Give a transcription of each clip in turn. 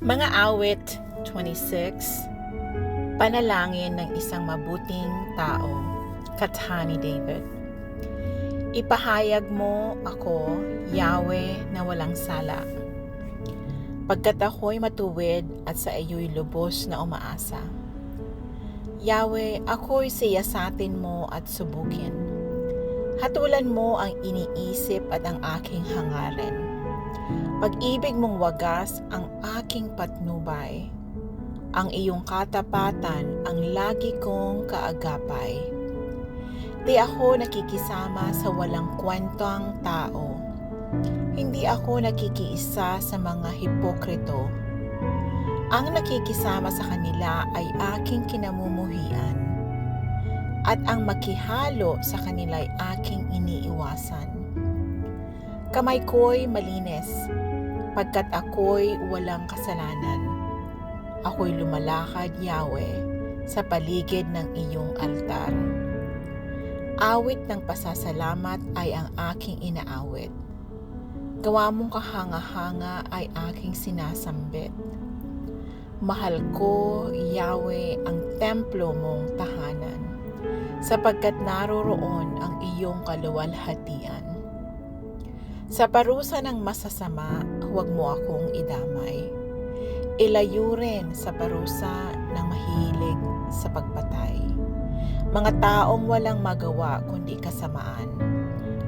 Mga awit 26, Panalangin ng isang mabuting tao, Kata ni David. Ipahayag mo ako, Yahweh, na walang sala, pagkat ako'y matuwid at sa iyo'y lubos na umaasa. Yahweh, ako'y siyasatin mo at subukin. Hatulan mo ang iniisip at ang aking hangarin. Pag-ibig mong wagas ang aking patnubay. Ang iyong katapatan ang lagi kong kaagapay. Di ako nakikisama sa walang kwentang tao. Hindi ako nakikiisa sa mga hipokrito. Ang nakikisama sa kanila ay aking kinamumuhian, at ang makihalo sa kanila ay aking iniiwasan. Kamay ko'y malinis, pagkat ako'y walang kasalanan. Ako'y lumalakad, Yahweh, sa paligid ng iyong altar. Awit ng pasasalamat ay ang aking inaawit. Gawa mong kahanga-hanga ay aking sinasambit. Mahal ko, Yahweh, ang templo mong tahanan, sapagkat naroroon ang iyong kaluwalhatian. Sa parusa ng masasama, huwag mo akong idamay. Ilayo rin sa parusa ng mahilig sa pagpatay. Mga taong walang magawa kundi kasamaan,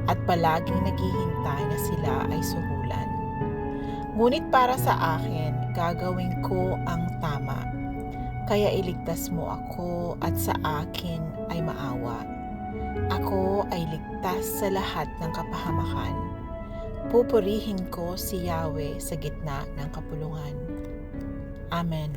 at palaging naghihintay na sila ay suhulan. Ngunit para sa akin, gagawin ko ang tama. Kaya iligtas mo ako at sa akin ay maawa. Ako ay ligtas sa lahat ng kapahamakan. Pupurihin ko si Yahweh sa gitna ng kapulungan. Amen.